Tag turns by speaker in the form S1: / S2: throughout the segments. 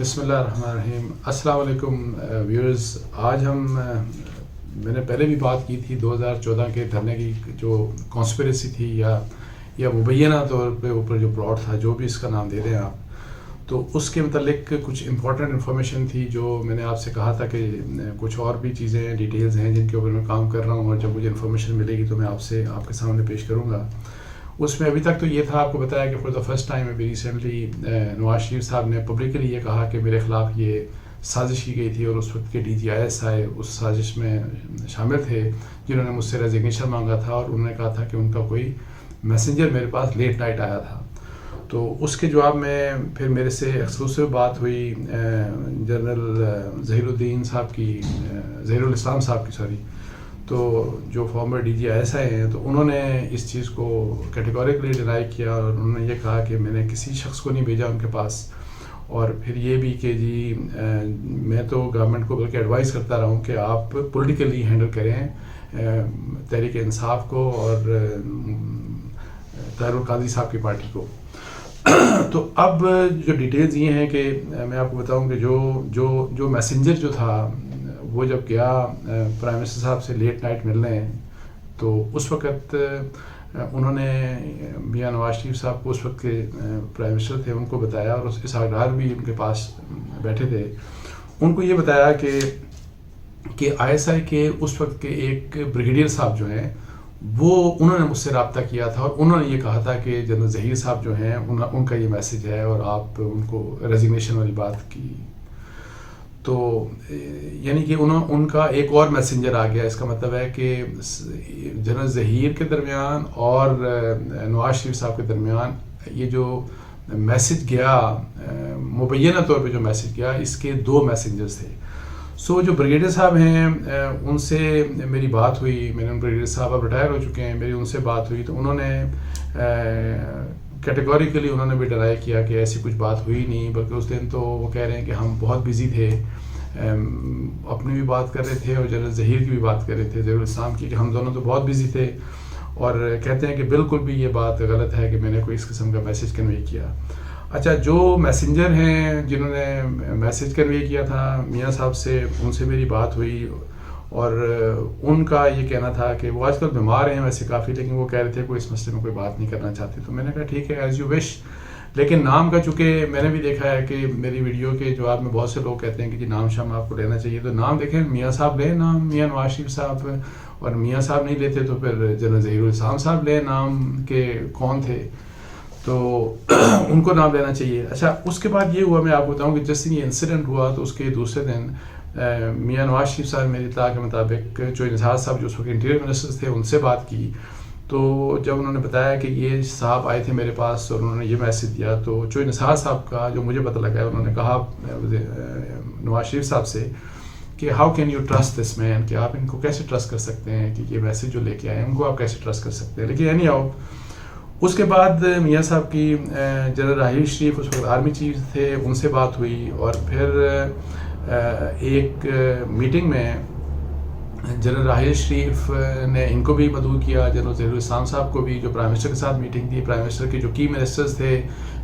S1: بسم اللہ الرحمن الرحیم. السلام علیکم ویورز. آج میں نے پہلے بھی بات کی تھی 2014 کے دھرنے کی جو کانسپریسی تھی یا مبینہ طور پہ اوپر جو پلاٹ تھا، جو بھی اس کا نام دے رہے ہیں آپ، تو اس کے متعلق کچھ امپورٹنٹ انفارمیشن تھی جو میں نے آپ سے کہا تھا کہ کچھ اور بھی چیزیں ڈیٹیلز ہیں جن کے اوپر میں کام کر رہا ہوں، اور جب مجھے انفارمیشن ملے گی تو میں آپ کے سامنے پیش کروں گا. اس میں ابھی تک تو یہ تھا، آپ کو بتایا کہ فار دا فرسٹ ٹائم ابھی ریسنٹلی نواز شریف صاحب نے پبلکلی یہ کہا کہ میرے خلاف یہ سازش کی گئی تھی، اور اس وقت کے DGIS اس سازش میں شامل تھے جنہوں نے مجھ سے ریزگنیشن مانگا تھا، اور انہوں نے کہا تھا کہ ان کا کوئی میسنجر میرے پاس لیٹ نائٹ آیا تھا. تو اس کے جواب میں پھر میرے سے ایکسکلوسیو بات ہوئی جنرل ظہیر الاسلام صاحب کی تو جو فارمر DGIS ہیں، تو انہوں نے اس چیز کو کیٹیگوریکلی ڈینائی کیا، اور انہوں نے یہ کہا کہ میں نے کسی شخص کو نہیں بھیجا ان کے پاس. اور پھر یہ بھی کہ جی میں تو گورنمنٹ کو بلکہ ایڈوائز کرتا رہا ہوں کہ آپ پولیٹیکلی ہینڈل کریں تحریک انصاف کو اور طاہر القادری صاحب کی پارٹی کو. تو اب جو ڈیٹیلز یہ ہیں کہ میں آپ کو بتاؤں کہ جو میسنجر جو تھا وہ جب گیا پرائم منسٹر صاحب سے لیٹ نائٹ ملنے، تو اس وقت انہوں نے میاں نواز شریف صاحب کو، اس وقت کے پرائم منسٹر تھے، ان کو بتایا، اور اسحاق ڈار بھی ان کے پاس بیٹھے تھے، ان کو یہ بتایا کہ ISI کے اس وقت کے ایک بریگیڈیئر صاحب جو ہیں انہوں نے مجھ سے رابطہ کیا تھا، اور انہوں نے یہ کہا تھا کہ جنرل ظہیر صاحب جو ہیں ان کا یہ میسج ہے، اور آپ ان کو ریزگنیشن والی بات کی. تو یعنی کہ ان کا ایک اور میسنجر آ گیا. اس کا مطلب ہے کہ جنرل ظہیر کے درمیان اور نواز شریف صاحب کے درمیان یہ جو میسج گیا، مبینہ طور پہ جو میسج گیا، اس کے 2 میسنجرز تھے. جو بریگیڈیئر صاحب ہیں ان سے میری بات ہوئی، میں نے بریگیڈیئر صاحب اب ریٹائر ہو چکے ہیں، میری ان سے بات ہوئی، تو انہوں نے کیٹیگوریکلی انہوں نے بھی ڈرائی کیا کہ ایسی کچھ بات ہوئی نہیں، بلکہ اس دن تو وہ کہہ رہے ہیں کہ ہم بہت بزی تھے، اپنی بھی بات کر رہے تھے اور جنرل ظہیر کی بھی بات کر رہے تھے، ظہیر الاسلام کی، کہ ہم دونوں تو بہت بزی تھے. اور کہتے ہیں کہ بالکل بھی یہ بات غلط ہے کہ میں نے کوئی اس قسم کا میسج کنوے کیا. اچھا، جو میسنجر ہیں جنہوں نے میسج کنوے کیا تھا میاں صاحب سے، ان سے میری بات ہوئی، اور ان کا یہ کہنا تھا کہ وہ آج کل بیمار ہیں ویسے کافی، لیکن وہ کہہ رہے تھے کوئی اس مسئلے میں کوئی بات نہیں کرنا چاہتے. تو میں نے کہا ٹھیک ہے، ایز یو وش. لیکن نام کا، چونکہ میں نے بھی دیکھا ہے کہ میری ویڈیو کے جواب میں بہت سے لوگ کہتے ہیں کہ جی نام شام آپ کو لینا چاہیے، تو نام دیکھیں، میاں صاحب لیں نام، میاں نواز شریف صاحب، اور میاں صاحب نہیں لیتے تو پھر جنرل ظہیر الاسلام صاحب لیں نام کے کون تھے، تو ان کو نام لینا چاہیے. اچھا، اس کے بعد یہ ہوا، میں آپ کو بتاؤں کہ جس دن یہ انسیڈنٹ ہوا تو اس کے دوسرے دن میاں نواز شریف صاحب میری اطلاع کے مطابق چوئی نثار صاحب جو اس وقت انٹیریئر منسٹر تھے ان سے بات کی. تو جب انہوں نے بتایا کہ یہ صاحب آئے تھے میرے پاس اور انہوں نے یہ میسج دیا، تو چوئی نثار صاحب کا جو مجھے پتہ لگا ہے، انہوں نے کہا نواز شریف صاحب سے کہ ہاؤ کین یو ٹرسٹ دس مین، کہ آپ ان کو کیسے ٹرسٹ کر سکتے ہیں کہ یہ میسج جو لے کے آئے ان کو آپ کیسے ٹرسٹ کر سکتے ہیں. لیکن اینی ہاؤ، اس کے بعد میاں صاحب کی جنرل راحیل شریف اس وقت آرمی چیف تھے، ان سے بات ہوئی، اور پھر ایک میٹنگ میں جنرل راحیل شریف نے ان کو بھی مدعو کیا، جنرل ظہیر الاسلام صاحب کو بھی، جو پرائم منسٹر کے ساتھ میٹنگ تھی. پرائم منسٹر کے جو کی منسٹرز تھے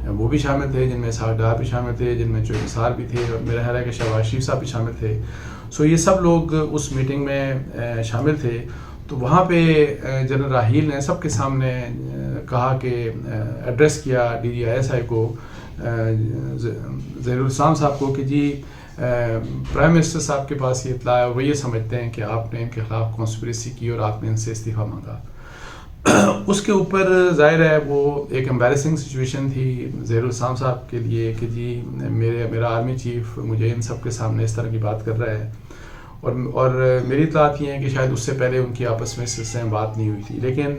S1: وہ بھی شامل تھے، جن میں اسحاق ڈار بھی شامل تھے، جن میں چوئی نثار بھی تھے، اور میرا خیال ہے کہ شہباز شریف صاحب بھی شامل تھے. یہ سب لوگ اس میٹنگ میں شامل تھے. تو وہاں پہ جنرل راحیل نے سب کے سامنے کہا کہ ایڈریس کیا DGIS کو، ظہیر الاسلام صاحب کو، کہ جی پرائم منسٹر صاحب کے پاس یہ اطلاع ہے، وہ یہ سمجھتے ہیں کہ آپ نے ان کے خلاف کانسپریسی کی اور آپ نے ان سے استعفیٰ مانگا. اس کے اوپر ظاہر ہے وہ ایک امبیرسنگ سچویشن تھی ظہیر الاسلام صاحب کے لیے کہ جی میرا آرمی چیف مجھے ان سب کے سامنے اس طرح کی بات کر رہا ہے، اور میری اطلاعات یہ ہیں کہ شاید اس سے پہلے ان کی آپس میں اس سلسلے میں بات نہیں ہوئی تھی. لیکن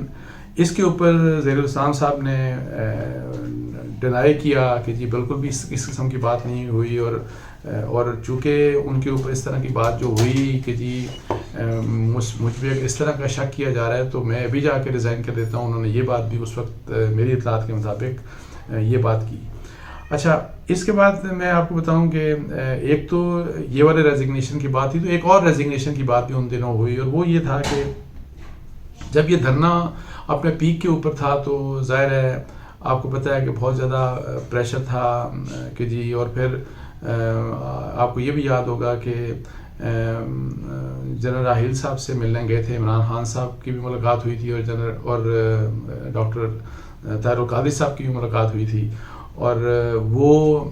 S1: اس کے اوپر ظہیر الاسلام صاحب نے ڈینائی کیا کہ جی بالکل بھی اس قسم کی بات نہیں ہوئی، اور چونکہ ان کے اوپر اس طرح کی بات جو ہوئی کہ جی مجھ پہ اس طرح کا شک کیا جا رہا ہے تو میں ابھی جا کے ریزائن کر دیتا ہوں. انہوں نے یہ بات بھی اس وقت میری اطلاعات کے مطابق یہ بات کی. اچھا، اس کے بعد میں آپ کو بتاؤں کہ ایک تو یہ والے ریزگنیشن کی بات تھی، تو ایک اور ریزگنیشن کی بات بھی ان دنوں ہوئی، اور وہ یہ تھا کہ جب یہ دھرنا اپنے پیک کے اوپر تھا تو ظاہر ہے آپ کو پتہ ہے کہ بہت زیادہ پریشر تھا کہ جی، اور پھر آپ کو یہ بھی یاد ہوگا کہ جنرل راحیل صاحب سے ملنے گئے تھے، عمران خان صاحب کی بھی ملاقات ہوئی تھی، اور ڈاکٹر طاہر القادری صاحب کی بھی ملاقات ہوئی تھی. اور وہ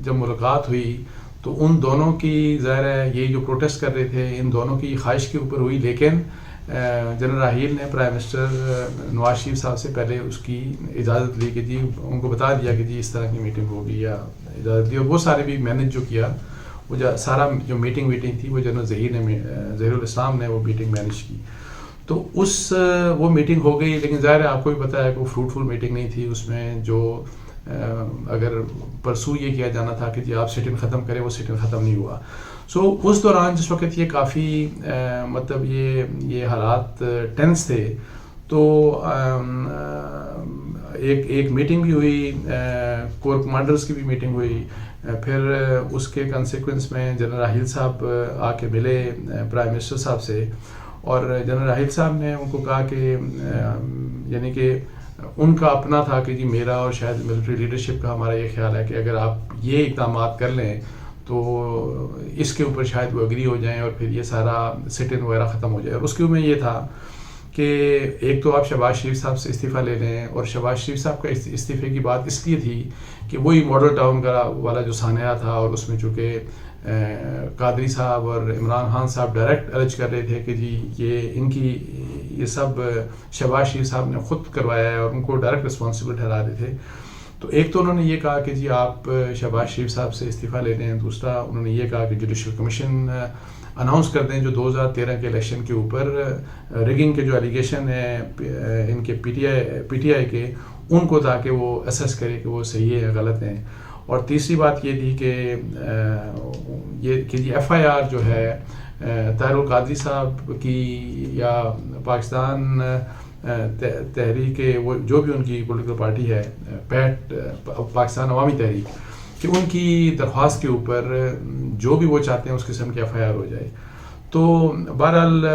S1: جب ملاقات ہوئی تو ان دونوں کی ظاہر ہے یہ جو پروٹیسٹ کر رہے تھے ان دونوں کی خواہش کے اوپر ہوئی، لیکن جنرل راحیل نے پرائم منسٹر نواز شریف صاحب سے پہلے اس کی اجازت لی کہ جی ان کو بتا دیا کہ جی اس طرح کی میٹنگ ہوگی یا اجازت دی. اور وہ سارے بھی مینیج جو کیا، وہ سارا جو میٹنگ تھی وہ جنرل ظہیر الاسلام نے وہ میٹنگ مینیج کی. تو وہ میٹنگ ہو گئی، لیکن ظاہر ہے آپ کو بھی پتہ ہے کہ وہ فروٹفل میٹنگ نہیں تھی. اس میں جو اگر پرسو یہ کیا جانا تھا کہ جی آپ سٹ ان ختم کریں، وہ سٹ ان ختم نہیں ہوا. سو اس دوران جس وقت یہ کافی مطلب یہ حالات ٹینس تھے، تو ایک میٹنگ بھی ہوئی، کور کمانڈرز کی بھی میٹنگ ہوئی. پھر اس کے کنسیکوینس میں جنرل راحیل صاحب آ کے ملے پرائم منسٹر صاحب سے، اور جنرل راحیل صاحب نے ان کو کہا کہ یعنی کہ ان کا اپنا تھا کہ جی میرا اور شاید ملٹری لیڈرشپ کا ہمارا یہ خیال ہے کہ اگر آپ یہ اقدامات کر لیں تو اس کے اوپر شاید وہ اگری ہو جائیں اور پھر یہ سارا سٹ ان وغیرہ ختم ہو جائے. اور اس کے میں یہ تھا کہ ایک تو آپ شہباز شریف صاحب سے استعفیٰ لے لیں، اور شہباز شریف صاحب کا استعفے کی بات اس لیے تھی کہ وہی ماڈل ٹاؤن کا والا جو سانحہ تھا، اور اس میں چونکہ قادری صاحب اور عمران خان صاحب ڈائریکٹ ارج کر رہے تھے کہ جی یہ سب شہباز شریف صاحب نے خود کروایا ہے، اور ان کو ڈائریکٹ رسپانسبل ٹھہرا رہے تھے. تو ایک تو انہوں نے یہ کہا کہ جی آپ شہباز شریف صاحب سے استعفیٰ لے لیں، دوسرا انہوں نے یہ کہا کہ جوڈیشل کمیشن اناؤنس کر دیں جو 2013 کے الیکشن کے اوپر ریگنگ کے جو ایلیگیشن ہیں ان کے پی ٹی آئی کے، ان کو تاکہ وہ اسیس کرے کہ وہ صحیح ہے یا غلط ہیں. اور تیسری بات یہ تھی کہ جی ایف آئی آر جو ہے طاہر القادری صاحب کی یا پاکستان تحریک وہ جو بھی ان کی پولیٹیکل پارٹی ہے پیٹ پاکستان عوامی تحریک، کہ ان کی درخواست کے اوپر جو بھی وہ چاہتے ہیں اس قسم کی ایف آئی آر ہو جائے. تو بہرحال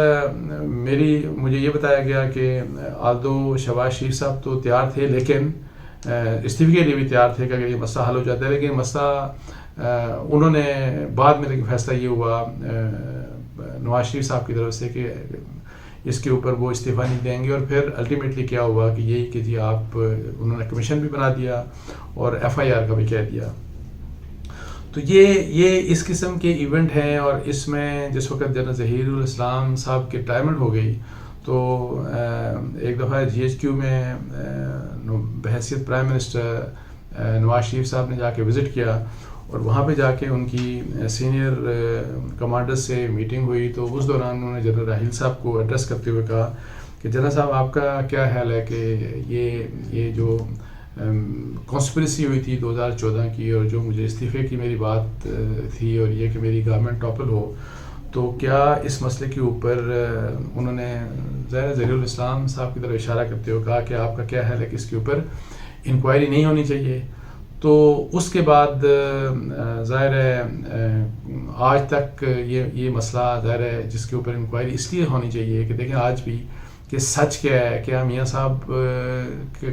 S1: مجھے یہ بتایا گیا کہ آلدو شہباز شریف صاحب تو تیار تھے، لیکن استعفے کے لیے بھی تیار تھے کہ اگر یہ مسئلہ حل ہو جاتا ہے، لیکن مسئلہ انہوں نے بعد میں لیکن فیصلہ یہ ہوا نواز شریف صاحب کی طرف سے کہ اس کے اوپر وہ استعفیٰ نہیں دیں گے. اور پھر الٹیمیٹلی کیا ہوا کہ یہی کہ جی انہوں نے کمیشن بھی بنا دیا اور ایف آئی آر کا بھی کہہ دیا. تو یہ اس قسم کے ایونٹ ہیں. اور اس میں جس وقت جنرل ظہیر الاسلام صاحب کی ریٹائرمنٹ ہو گئی تو ایک دفعہ جی ایچ کیو میں بحیثیت پرائم منسٹر نواز شریف صاحب نے جا کے وزٹ کیا، اور وہاں پہ جا کے ان کی سینئر کمانڈرز سے میٹنگ ہوئی. تو اس دوران انہوں نے جنرل راحیل صاحب کو ایڈریس کرتے ہوئے کہا کہ جنرل صاحب آپ کا کیا خیال ہے کہ یہ جو کانسپریسی ہوئی تھی 2014 کی، اور جو مجھے استعفے کی میری بات تھی، اور یہ کہ میری گورنمنٹ ٹاپل ہو، تو کیا اس مسئلے کے اوپر انہوں نے ظہیر الاسلام صاحب کی طرف اشارہ کرتے ہوئے کہا کہ آپ کا کیا خیال ہے کہ اس کے اوپر انکوائری نہیں ہونی چاہیے. تو اس کے بعد ظاہر ہے آج تک یہ مسئلہ ظاہر ہے جس کے اوپر انکوائری اس لیے ہونی چاہیے کہ دیکھیں آج بھی کہ سچ کیا ہے. کیا میاں صاحب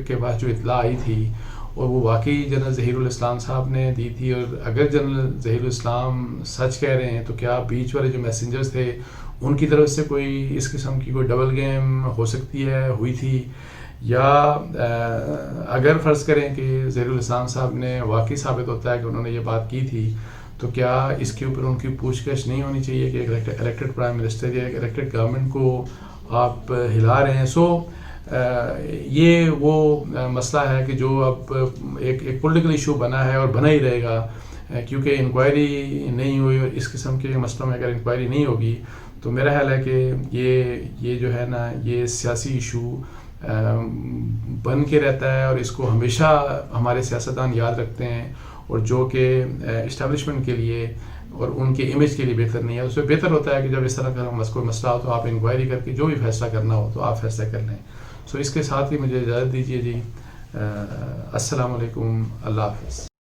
S1: کے پاس جو اطلاع آئی تھی اور وہ واقعی جنرل ظہیر الاسلام صاحب نے دی تھی، اور اگر جنرل ظہیر الاسلام سچ کہہ رہے ہیں تو کیا بیچ والے جو میسنجرز تھے ان کی طرف سے کوئی اس قسم کی کوئی ڈبل گیم ہو سکتی ہے، ہوئی تھی، یا اگر فرض کریں کہ ظہیر الاسلام صاحب نے واقعی ثابت ہوتا ہے کہ انہوں نے یہ بات کی تھی، تو کیا اس کے اوپر ان کی پوچھ گچھ نہیں ہونی چاہیے کہ ایک الیکٹڈ پرائم منسٹر یا ایک الیکٹڈ گورنمنٹ کو آپ ہلا رہے ہیں. سو یہ وہ مسئلہ ہے کہ جو اب ایک پولیٹیکل ایشو بنا ہے اور بنا ہی رہے گا، کیونکہ انکوائری نہیں ہوئی. اور اس قسم کے مسئلوں میں اگر انکوائری نہیں ہوگی تو میرا خیال ہے کہ یہ جو ہے نا یہ سیاسی ایشو بن کے رہتا ہے، اور اس کو ہمیشہ ہمارے سیاستدان یاد رکھتے ہیں، اور جو کہ اسٹیبلشمنٹ کے لیے اور ان کے امیج کے لیے بہتر نہیں ہے. اس میں بہتر ہوتا ہے کہ جب اس طرح کا کوئی مسئلہ ہو تو آپ انکوائری کر کے جو بھی فیصلہ کرنا ہو تو آپ فیصلہ کر لیں. سو اس کے ساتھ ہی مجھے اجازت دیجیے جی. السلام علیکم. اللہ حافظ.